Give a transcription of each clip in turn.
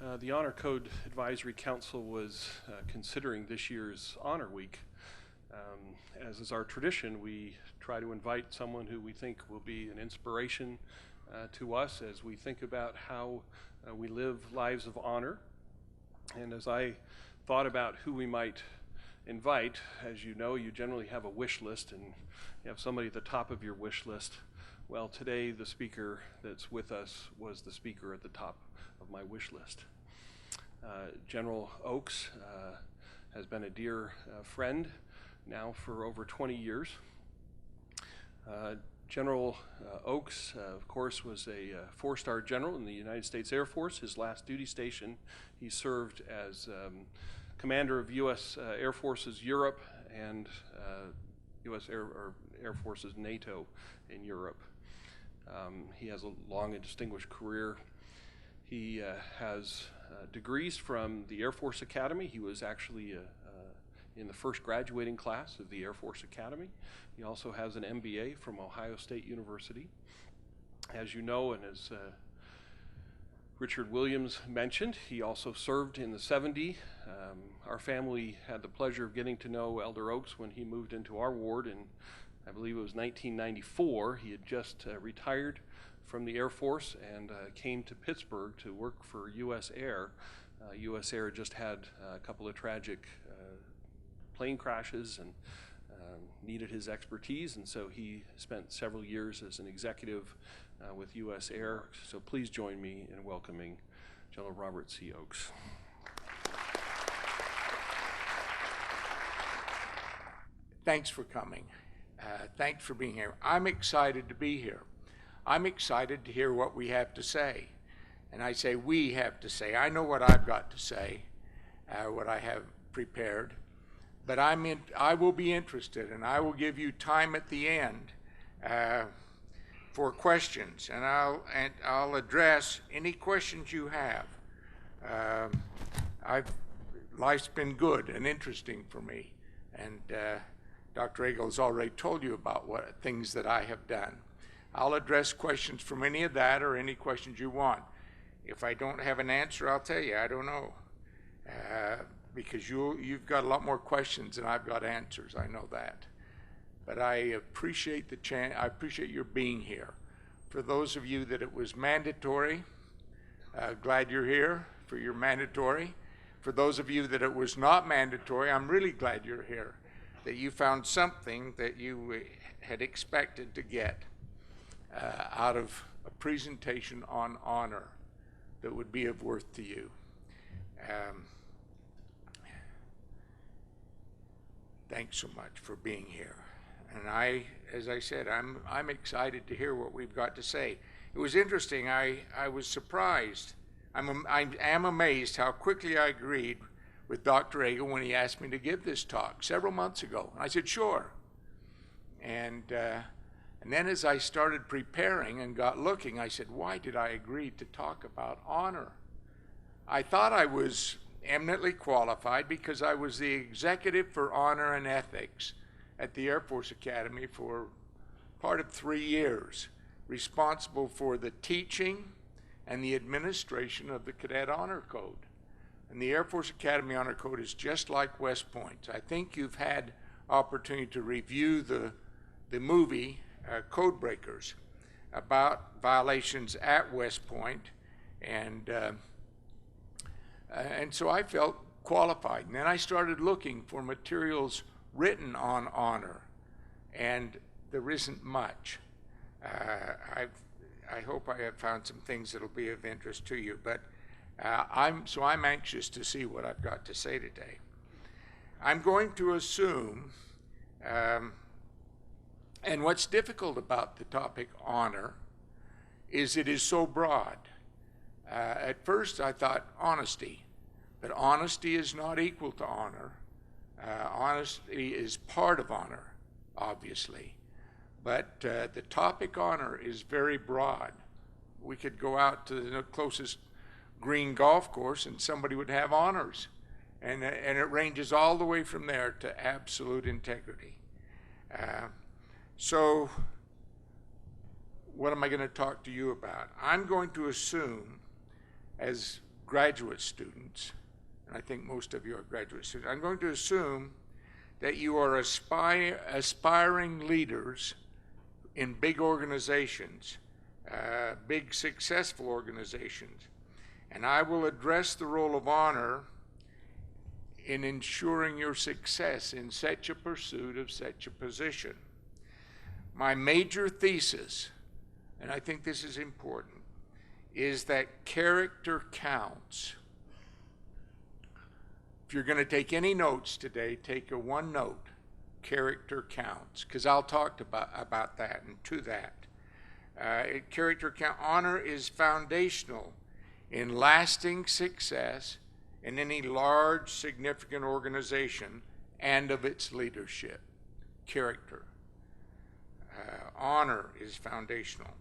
The Honor Code Advisory Council was considering this year's Honor Week. As is our tradition, we try to invite someone who we think will be an inspiration to us as we think about how we live lives of honor. And as I thought about who we might invite, as you know, you generally have a wish list and you have somebody at the top of your wish list. Well, today the speaker that's with us was the speaker at the top of my wish list. General Oakes has been a dear friend now for over 20 years. General Oakes, of course, was a four-star general in the United States Air Force. His last duty station, he served as commander of U.S. Air Forces Europe and U.S. Air Forces NATO in Europe. He has a long and distinguished career. He has degrees from the Air Force Academy. He was actually in the first graduating class of the Air Force Academy. He also has an MBA from Ohio State University. As you know, and as Richard Williams mentioned, he also served in the 70s. Our family had the pleasure of getting to know Elder Oakes when he moved into our ward in, I believe it was 1994. He had just retired from the Air Force and came to Pittsburgh to work for U.S. Air. U.S. Air just had a couple of tragic plane crashes and needed his expertise, and so he spent several years as an executive with U.S. Air. So please join me in welcoming General Robert C. Oakes. Thanks for coming. Thanks for being here. I'm excited to be here. I'm excited to hear what we have to say. And I say we have to say. I know what I've got to say, what I have prepared. But I will be interested, and I will give you time at the end for questions, and I'll address any questions you have. Life's been good and interesting for me, and Dr. Eagle has already told you about what things that I have done. I'll address questions from any of that or any questions you want. If I don't have an answer, I'll tell you I don't know. Because you've got a lot more questions than I've got answers, I know that. But I appreciate the chance, I appreciate your being here. For those of you that it was mandatory, glad you're here for your mandatory. For those of you that it was not mandatory, I'm really glad you're here, that you found something that you had expected to get out of a presentation on honor that would be of worth to you. Thanks so much for being here. And as I said, I'm excited to hear what we've got to say. It was interesting. I was surprised. I am amazed how quickly I agreed with Dr. Eagle when he asked me to give this talk several months ago. I said, sure. And then as I started preparing and got looking, I said, why did I agree to talk about honor? I thought I was eminently qualified because I was the executive for honor and ethics at the Air Force Academy for part of 3 years, responsible for the teaching and the administration of the Cadet Honor Code. And the Air Force Academy Honor Code is just like West Point. I think you've had opportunity to review the movie Code Breakers about violations at West Point, and so I felt qualified. And then I started looking for materials written on honor, and there isn't much. I hope I have found some things that'll be of interest to you, but I'm anxious to see what I've got to say today. I'm going to assume, and what's difficult about the topic honor is it is so broad. At first I thought honesty, but honesty is not equal to honor. Honesty is part of honor, obviously, but the topic honor is very broad. We could go out to the closest green golf course and somebody would have honors, and it ranges all the way from there to absolute integrity. So what am I going to talk to you about? I'm going to assume, as graduate students, and I think most of you are graduate students, I'm going to assume that you are aspiring leaders in big organizations, big successful organizations. And I will address the role of honor in ensuring your success in such a pursuit of such a position. My major thesis, and I think this is important, is that character counts. If you're going to take any notes today, take a one note, character counts, because I'll talk about that and to that. Character count. Honor is foundational in lasting success in any large, significant organization and of its leadership. Character. Honor is foundational.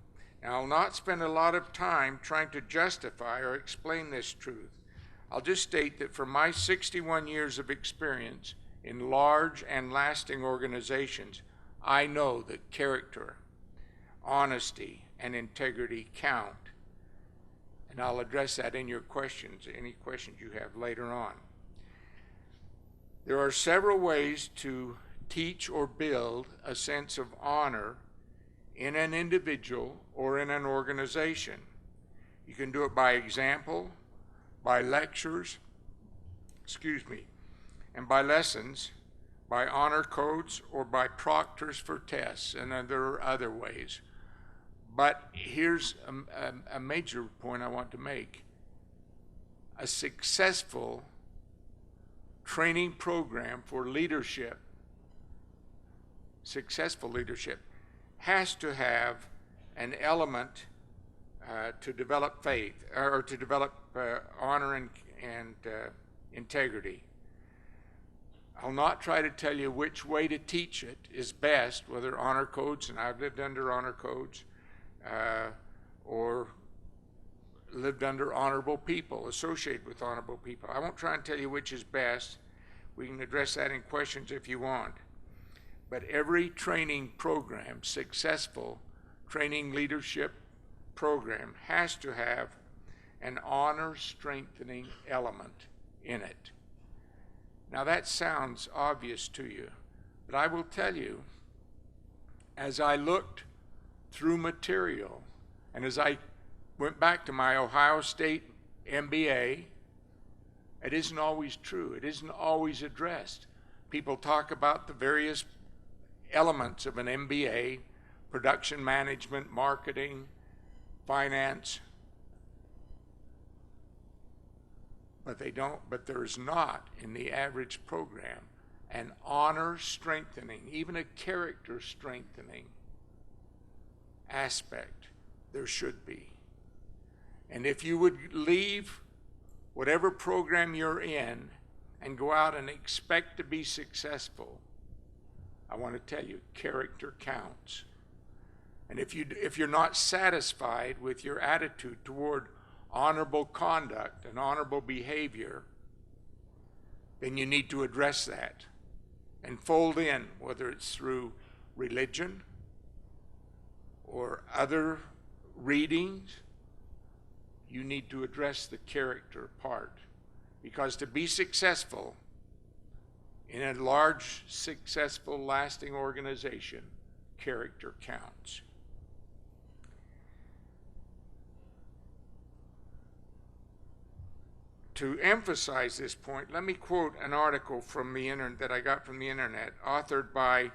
Now, I'll not spend a lot of time trying to justify or explain this truth. I'll just state that from my 61 years of experience in large and lasting organizations, I know that character, honesty, and integrity count. And I'll address that in your questions, any questions you have later on. There are several ways to teach or build a sense of honor in an individual or in an organization. You can do it by example, by lectures, and by lessons, by honor codes, or by proctors for tests, and then there are other ways. But here's a major point I want to make. A successful training program for leadership, successful leadership, has to have an element to develop faith, or to develop honor and integrity. I'll not try to tell you which way to teach it is best, whether honor codes, and I've lived under honor codes, or lived under honorable people, associated with honorable people. I won't try and tell you which is best. We can address that in questions if you want. But every training program, successful training leadership program, has to have an honor strengthening element in it. Now that sounds obvious to you, but I will tell you, as I looked through material, and as I went back to my Ohio State MBA, it isn't always true. It isn't always addressed. People talk about the various elements of an MBA: production management, marketing, finance. But there is not in the average program an honor strengthening, even a character strengthening aspect. There should be. And if you would leave whatever program you're in and go out and expect to be successful, I want to tell you, character counts. And if you're not satisfied with your attitude toward honorable conduct and honorable behavior, then you need to address that and fold in, whether it's through religion or other readings. You need to address the character part, because to be successful in a large, successful, lasting organization, character counts. To emphasize this point, let me quote an article from the that I got from the internet, authored by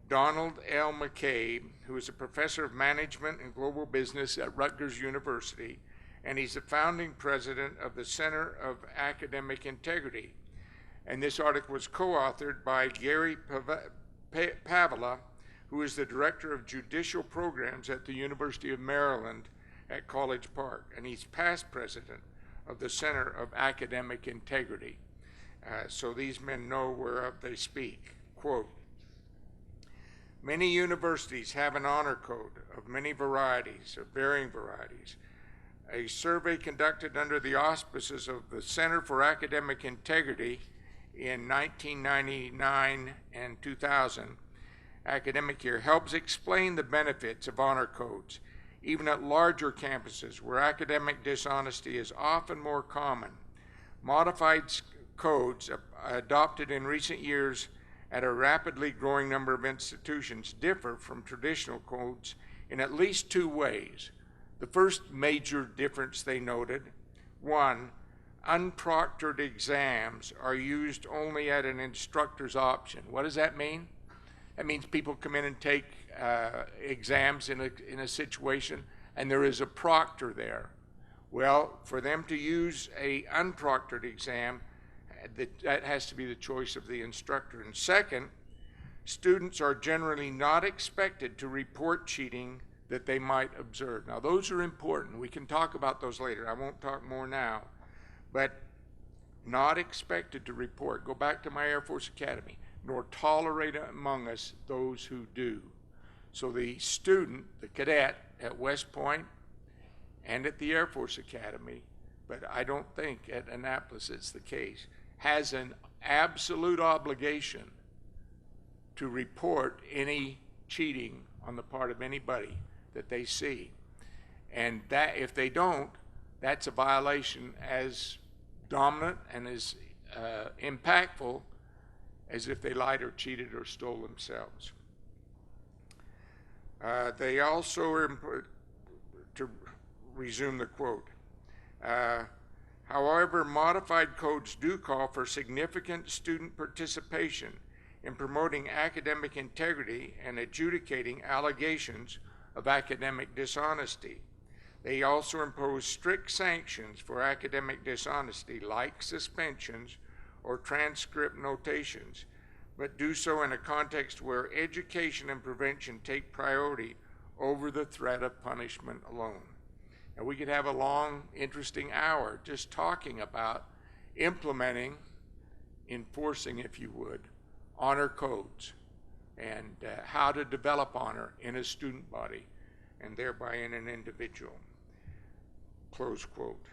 Donald L. McCabe, who is a professor of management and global business at Rutgers University, and he's the founding president of the Center of Academic Integrity. And this article was co-authored by Gary Pavela, who is the director of judicial programs at the University of Maryland at College Park, and he's past president of the Center of Academic Integrity. So these men know whereof they speak. Quote, "Many universities have an honor code of many varieties, of varying varieties. A survey conducted under the auspices of the Center for Academic Integrity in 1999 and 2000 academic year helps explain the benefits of honor codes even at larger campuses where academic dishonesty is often more common. Modified codes adopted in recent years at a rapidly growing number of institutions differ from traditional codes in at least two ways. The first major difference they noted: one, unproctored exams are used only at an instructor's option. What does that mean? That means people come in and take exams in a situation, and there is a proctor there. Well, for them to use a unproctored exam, that has to be the choice of the instructor. And second, students are generally not expected to report cheating that they might observe. Now, those are important. We can talk about those later. I won't talk more now. But not expected to report. Go back to my Air Force Academy. Nor tolerate among us those who do. So the student, the cadet at West Point and at the Air Force Academy, but I don't think at Annapolis it's the case, has an absolute obligation to report any cheating on the part of anybody that they see. And that, if they don't, that's a violation as dominant and as impactful as if they lied or cheated or stole themselves. They also, to resume the quote, however, modified codes do call for significant student participation in promoting academic integrity and adjudicating allegations of academic dishonesty. They also impose strict sanctions for academic dishonesty, like suspensions or transcript notations, but do so in a context where education and prevention take priority over the threat of punishment alone. And we could have a long, interesting hour just talking about implementing, enforcing, if you would, honor codes and how to develop honor in a student body and thereby in an individual. Close quote.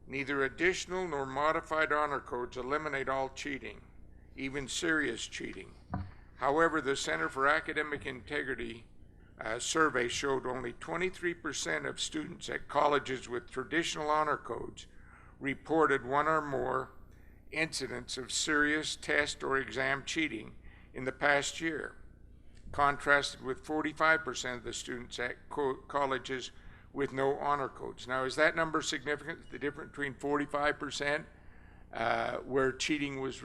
Neither additional nor modified honor codes eliminate all cheating, even serious cheating. However, the Center for Academic Integrity survey showed only 23% of students at colleges with traditional honor codes reported one or more incidents of serious test or exam cheating in the past year, contrasted with 45% of the students at colleges with no honor codes. Now, is that number significant? The difference between 45% where cheating was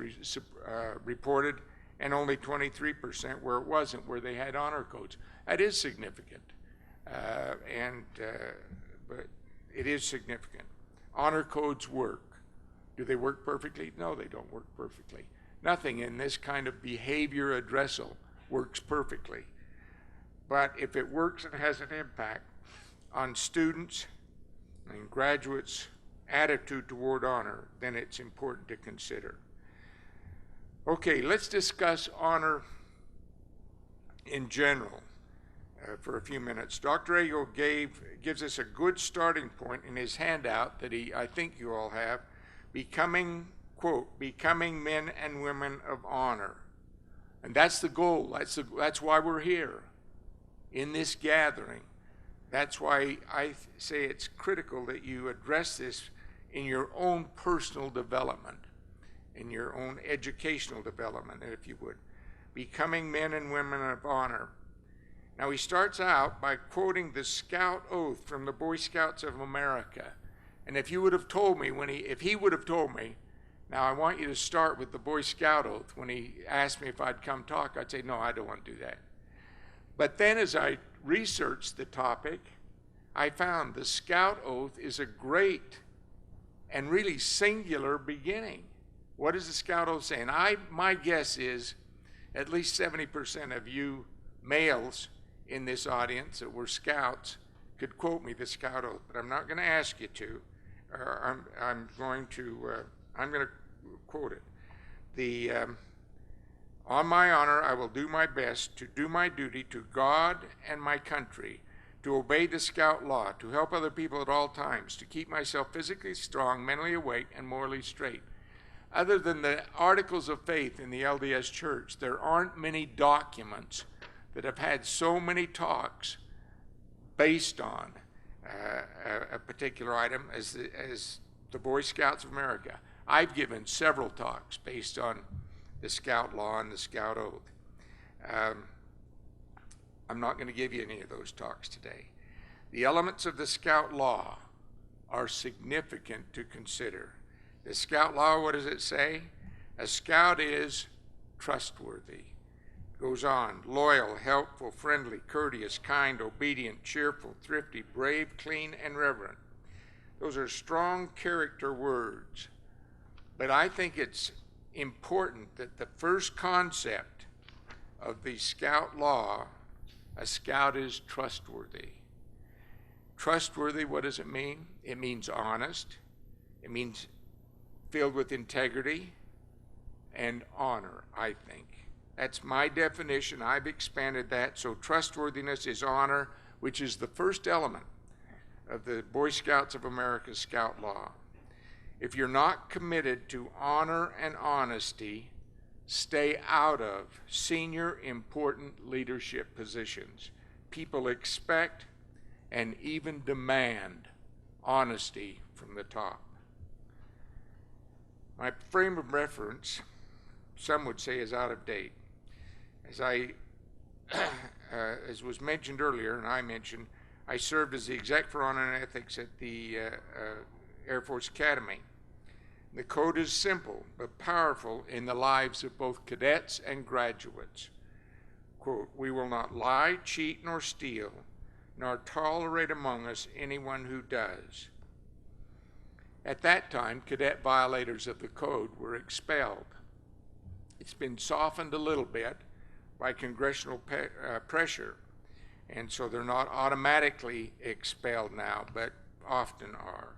reported and only 23% where it wasn't, where they had honor codes. That is significant, but it is significant. Honor codes work. Do they work perfectly? No, they don't work perfectly. Nothing in this kind of behavior addressal works perfectly. But if it works and has an impact on students and graduates' attitude toward honor, then it's important to consider. Okay, let's discuss honor in general for a few minutes. Dr. Ago gives us a good starting point in his handout that I think you all have, becoming, quote, becoming men and women of honor. And that's the goal. That's why we're here in this gathering. That's why I say it's critical that you address this in your own personal development, in your own educational development, if you would. Becoming men and women of honor. Now, he starts out by quoting the Scout Oath from the Boy Scouts of America. And if he would have told me, now I want you to start with the Boy Scout Oath, when he asked me if I'd come talk, I'd say, no, I don't want to do that. But then as I researched the topic, I found the Scout Oath is a great and really singular beginning. What is the Scout Oath saying? My guess is at least 70% of you males in this audience that were scouts could quote me the Scout Oath, but I'm not going to ask you to. I'm going to quote it. On my honor, I will do my best to do my duty to God and my country, to obey the Scout law, to help other people at all times, to keep myself physically strong, mentally awake, and morally straight. Other than the Articles of Faith in the LDS Church, there aren't many documents that have had so many talks based on a particular item as the Boy Scouts of America. I've given several talks based on the Scout Law and the Scout Oath. I'm not going to give you any of those talks today. The elements of the Scout Law are significant to consider. The Scout Law, what does it say? A Scout is trustworthy. Goes on, loyal, helpful, friendly, courteous, kind, obedient, cheerful, thrifty, brave, clean, and reverent. Those are strong character words. But I think it's important that the first concept of the Scout Law, a Scout is trustworthy. Trustworthy, what does it mean? It means honest. It means filled with integrity and honor, I think. That's my definition. I've expanded that. So trustworthiness is honor, which is the first element of the Boy Scouts of America Scout Law. If you're not committed to honor and honesty, stay out of senior, important leadership positions. People expect and even demand honesty from the top. My frame of reference, some would say, is out of date. As was mentioned earlier, and I mentioned, I served as the Exec for Honor and Ethics at the Air Force Academy. The code is simple but powerful in the lives of both cadets and graduates. Quote, "We will not lie, cheat, nor steal, nor tolerate among us anyone who does." At that time, cadet violators of the code were expelled. It's been softened a little bit by congressional pressure, and so they're not automatically expelled now, but often are.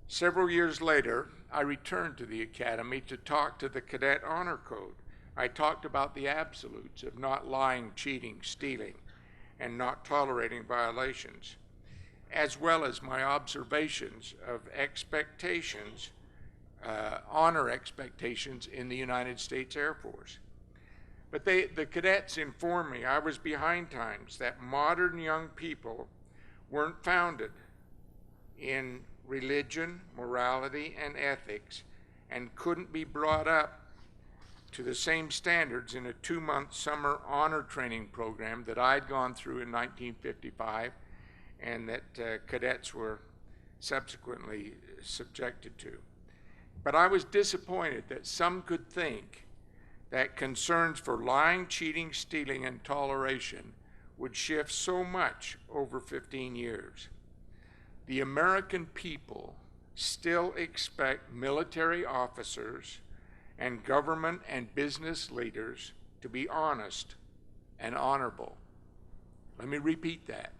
Several years later, I returned to the Academy to talk to the Cadet Honor Code. I talked about the absolutes of not lying, cheating, stealing, and not tolerating violations, as well as my observations of expectations, honor expectations in the United States Air Force. But the cadets informed me I was behind times, that modern young people weren't founded in religion, morality, and ethics, and couldn't be brought up to the same standards in a 2-month summer honor training program that I'd gone through in 1955 and that cadets were subsequently subjected to. But I was disappointed that some could think that concerns for lying, cheating, stealing, and toleration would shift so much over 15 years. The American people still expect military officers and government and business leaders to be honest and honorable. Let me repeat that.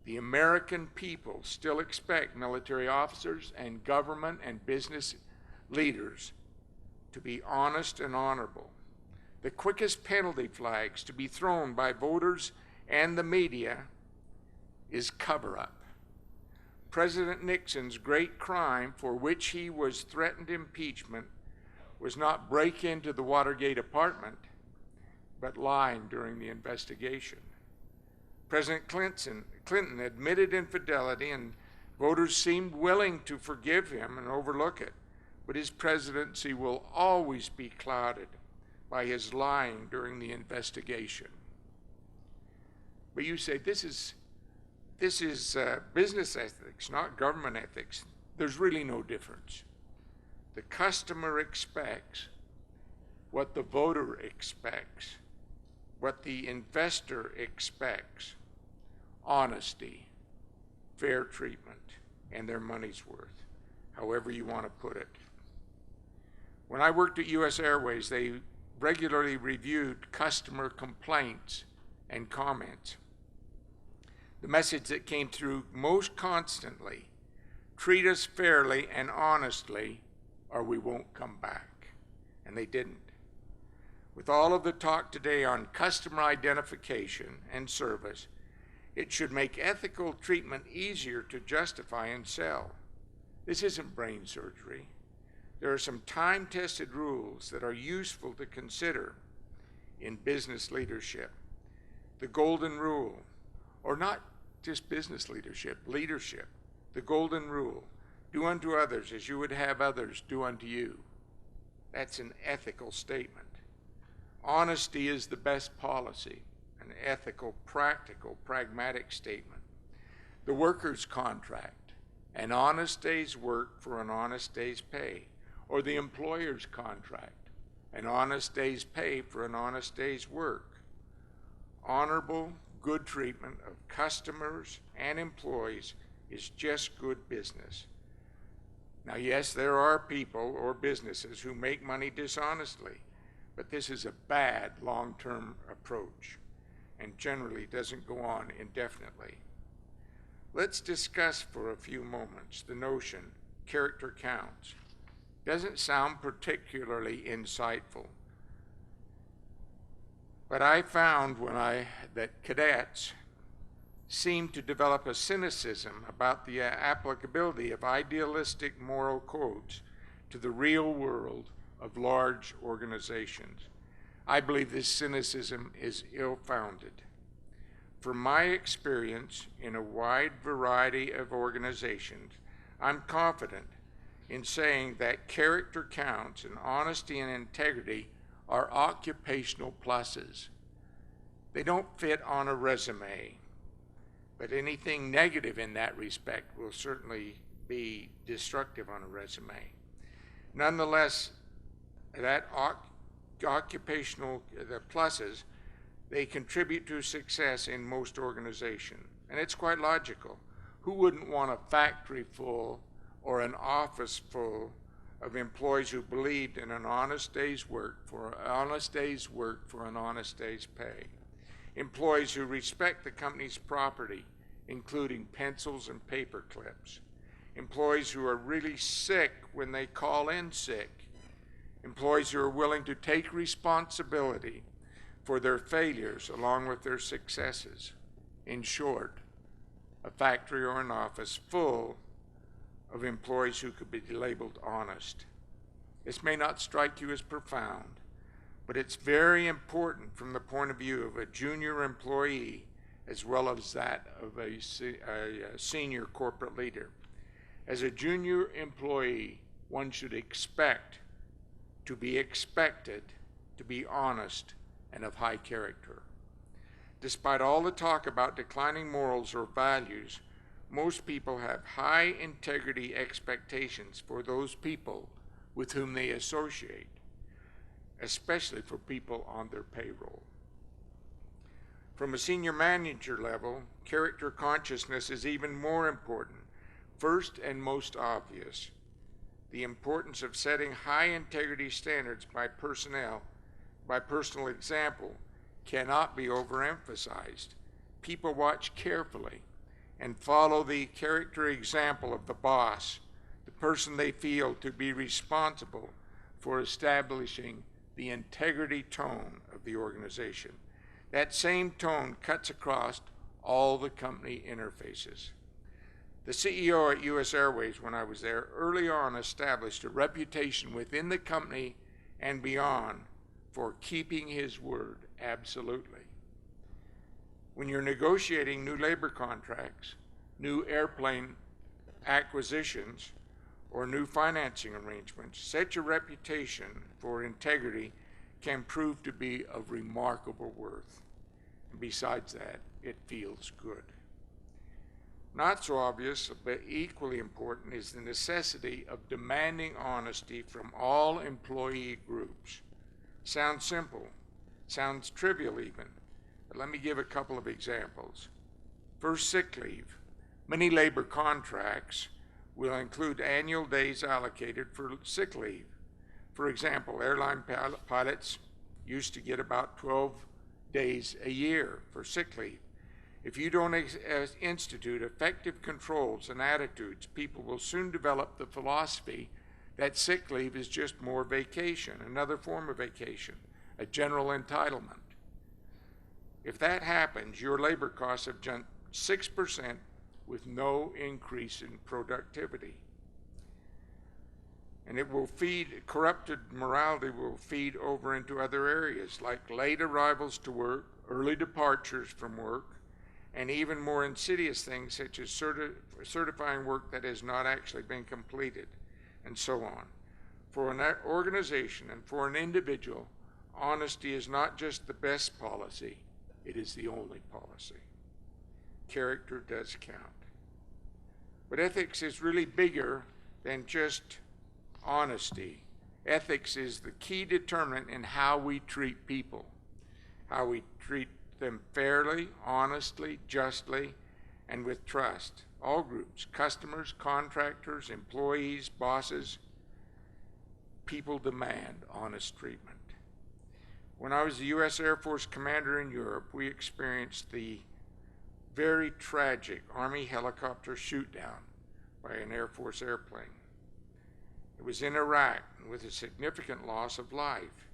The American people still expect military officers and government and business leaders to be honest and honorable. The quickest penalty flags to be thrown by voters and the media is cover-up. President Nixon's great crime for which he was threatened impeachment was not break into the Watergate apartment, but lying during the investigation. President Clinton admitted infidelity, and voters seemed willing to forgive him and overlook it, but his presidency will always be clouded by his lying during the investigation. But you say, this is business ethics, not government ethics. There's really no difference. The customer expects what the voter expects, what the investor expects: honesty, fair treatment, and their money's worth, however you want to put it. When I worked at U.S. Airways, they regularly reviewed customer complaints and comments. The message that came through most constantly: treat us fairly and honestly, or we won't come back. And they didn't. With all of the talk today on customer identification and service, it should make ethical treatment easier to justify and sell. This isn't brain surgery. There are some time-tested rules that are useful to consider in business leadership. The golden rule: or not just business leadership, leadership. The golden rule, do unto others as you would have others do unto you. That's an ethical statement. Honesty is the best policy, an ethical, practical, pragmatic statement. The worker's contract, an honest day's work for an honest day's pay, or the employer's contract, an honest day's pay for an honest day's work. Honorable, good treatment of customers and employees is just good business. Now, yes, there are people or businesses who make money dishonestly, but this is a bad long-term approach and generally doesn't go on indefinitely. Let's discuss for a few moments the notion character counts. Doesn't sound particularly insightful, but I found that cadets seem to develop a cynicism about the applicability of idealistic moral codes to the real world of large organizations. I believe this cynicism is ill-founded. From my experience in a wide variety of organizations, I'm confident in saying that character counts and honesty and integrity are occupational pluses. They don't fit on a resume, but anything negative in that respect will certainly be destructive on a resume. Nonetheless, that occupational pluses, they contribute to success in most organizations. And it's quite logical. Who wouldn't want a factory full or an office full of employees who believed in an honest day's work for an honest day's work for an honest day's pay? Employees who respect the company's property, including pencils and paper clips. Employees who are really sick when they call in sick. Employees who are willing to take responsibility for their failures along with their successes. In short, a factory or an office full of employees who could be labeled honest. This may not strike you as profound, but it's very important from the point of view of a junior employee as well as that of a senior corporate leader. As a junior employee, one should expect to be expected to be honest and of high character. Despite all the talk about declining morals or values, most people have high integrity expectations for those people with whom they associate, especially for people on their payroll. From a senior manager level, character consciousness is even more important. First and most obvious, the importance of setting high integrity standards by personal example cannot be overemphasized. People watch carefully and follow the character example of the boss, the person they feel to be responsible for establishing the integrity tone of the organization. That same tone cuts across all the company interfaces. The CEO at U.S. Airways, when I was there, early on established a reputation within the company and beyond for keeping his word absolutely. When you're negotiating new labor contracts, new airplane acquisitions, or new financing arrangements, such a reputation for integrity can prove to be of remarkable worth. And besides that, it feels good. Not so obvious, but equally important, is the necessity of demanding honesty from all employee groups. Sounds simple, sounds trivial even, but let me give a couple of examples. First, sick leave. Many labor contracts will include annual days allocated for sick leave. For example, airline pilots used to get about 12 days a year for sick leave. If you don't institute effective controls and attitudes, people will soon develop the philosophy that sick leave is just more vacation, another form of vacation, a general entitlement. If that happens, your labor costs have jumped 6% with no increase in productivity. And it will feed, corrupted morality will feed over into other areas like late arrivals to work, early departures from work, and even more insidious things such as certifying work that has not actually been completed, and so on. For an organization and for an individual, honesty is not just the best policy, it is the only policy. Character does count. But ethics is really bigger than just honesty. Ethics is the key determinant in how we treat people, how we treat them fairly, honestly, justly, and with trust. All groups, customers, contractors, employees, bosses, people demand honest treatment. When I was the U.S. Air Force commander in Europe, we experienced the very tragic Army helicopter shoot-down by an Air Force airplane. It was in Iraq with a significant loss of life.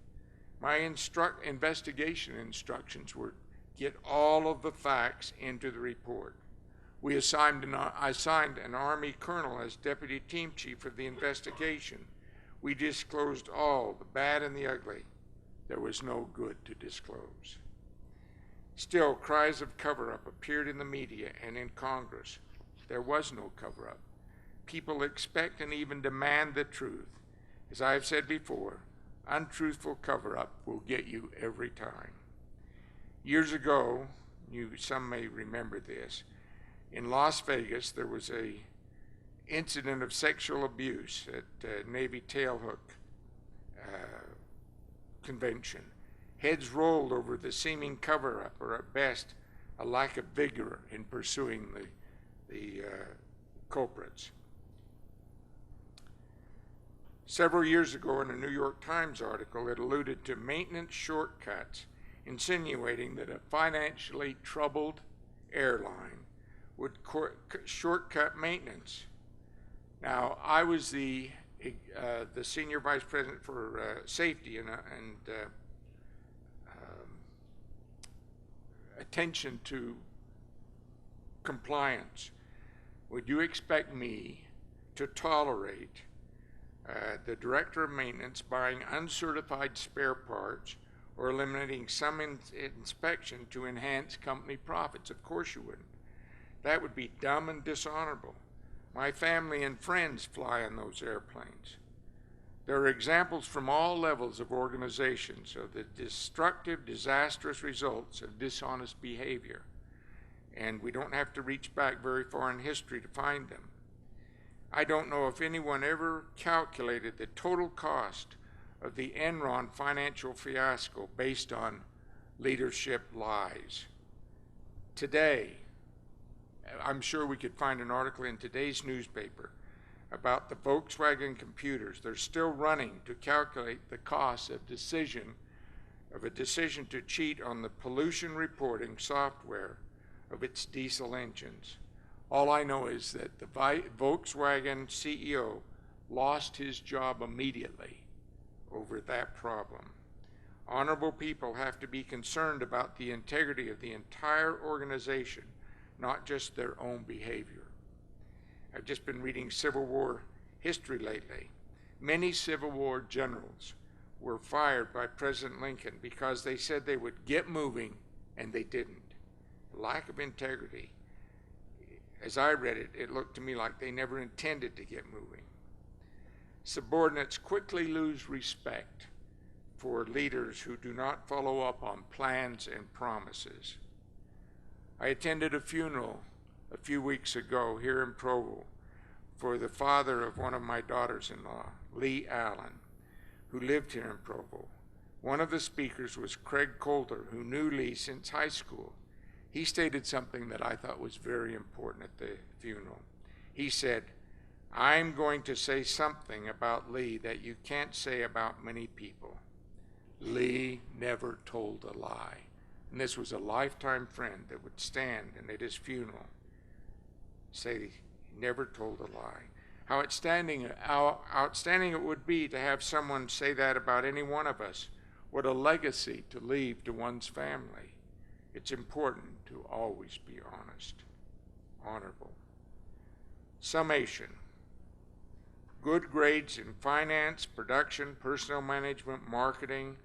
My investigation instructions were get all of the facts into the report. I assigned an Army colonel as deputy team chief of the investigation. We disclosed all, the bad and the ugly. There was no good to disclose. Still, cries of cover-up appeared in the media and in Congress. There was no cover-up. People expect and even demand the truth. As I have said before, untruthful cover-up will get you every time. Years ago, some may remember this, in Las Vegas there was an incident of sexual abuse at Navy Tailhook Convention. Heads rolled over the seeming cover-up, or at best, a lack of vigor in pursuing the culprits. Several years ago in a New York Times article, it alluded to maintenance shortcuts, insinuating that a financially troubled airline would shortcut maintenance. Now, I was the senior vice president for safety and attention to compliance. Would you expect me to tolerate the director of maintenance buying uncertified spare parts or eliminating some inspection to enhance company profits? Of course you wouldn't. That would be dumb and dishonorable. My family and friends fly on those airplanes. There are examples from all levels of organizations of the destructive, disastrous results of dishonest behavior, and we don't have to reach back very far in history to find them. I don't know if anyone ever calculated the total cost of the Enron financial fiasco based on leadership lies. Today, I'm sure we could find an article in today's newspaper about the Volkswagen computers. They're still running to calculate the cost of a decision to cheat on the pollution reporting software of its diesel engines. All I know is that the Volkswagen CEO lost his job immediately over that problem. Honorable people have to be concerned about the integrity of the entire organization, not just their own behavior. I've just been reading Civil War history lately. Many Civil War generals were fired by President Lincoln because they said they would get moving and they didn't. Lack of integrity. As I read it, it looked to me like they never intended to get moving. Subordinates quickly lose respect for leaders who do not follow up on plans and promises. I attended a funeral a few weeks ago here in Provo for the father of one of my daughters-in-law, Lee Allen, who lived here in Provo. One of the speakers was Craig Coulter, who knew Lee since high school. He stated something that I thought was very important at the funeral. He said, "I'm going to say something about Lee that you can't say about many people. Lee never told a lie." And this was a lifetime friend that would stand and at his funeral say he never told a lie. How outstanding it would be to have someone say that about any one of us. What a legacy to leave to one's family. It's important to always be honest, honorable. Summation. Good grades in finance, production, personnel management, marketing,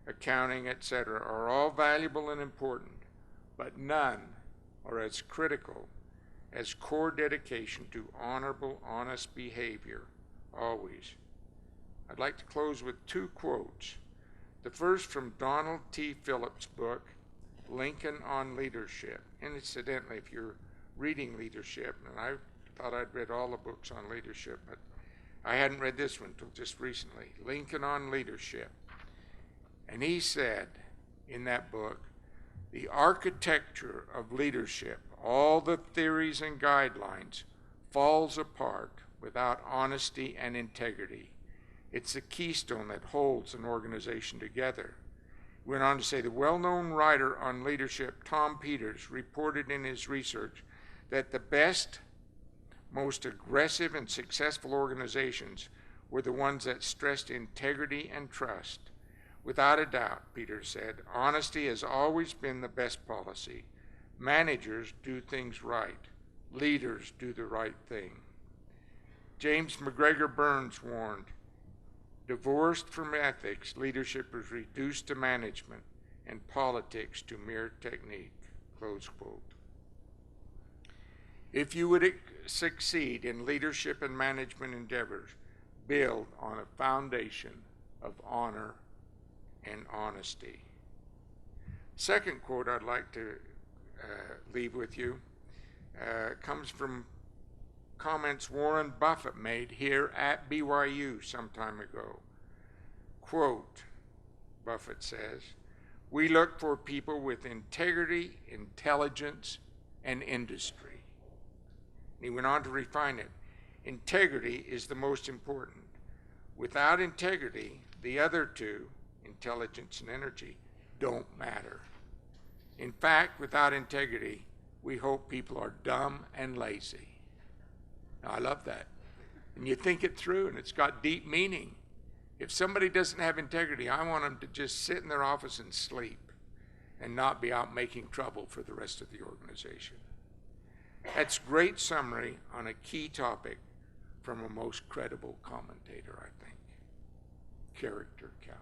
accounting, etc. are all valuable and important, but none are as critical as core dedication to honorable, honest behavior, always. I'd like to close with two quotes. The first from Donald T. Phillips' book, Lincoln on Leadership. Incidentally, if you're reading leadership, and I thought I'd read all the books on leadership, but I hadn't read this one until just recently, Lincoln on Leadership. And he said in that book, the architecture of leadership, all the theories and guidelines, falls apart without honesty and integrity. It's the keystone that holds an organization together. He went on to say, the well-known writer on leadership, Tom Peters, reported in his research that the best, most aggressive and successful organizations were the ones that stressed integrity and trust. Without a doubt, Peters said, honesty has always been the best policy. Managers do things right. Leaders do the right thing. James McGregor Burns warned, divorced from ethics, leadership is reduced to management and politics to mere technique, close quote. If you would succeed in leadership and management endeavors, build on a foundation of honor and honesty. Second quote I'd like to leave with you comes from comments Warren Buffett made here at BYU some time ago. Quote, Buffett says, we look for people with integrity, intelligence, and industry. And he went on to refine it. Integrity is the most important. Without integrity, the other two, intelligence and energy, don't matter. In fact, without integrity, we hope people are dumb and lazy. Now, I love that. And you think it through, and it's got deep meaning. If somebody doesn't have integrity, I want them to just sit in their office and sleep and not be out making trouble for the rest of the organization. That's great summary on a key topic from a most credible commentator, I think. Character counts.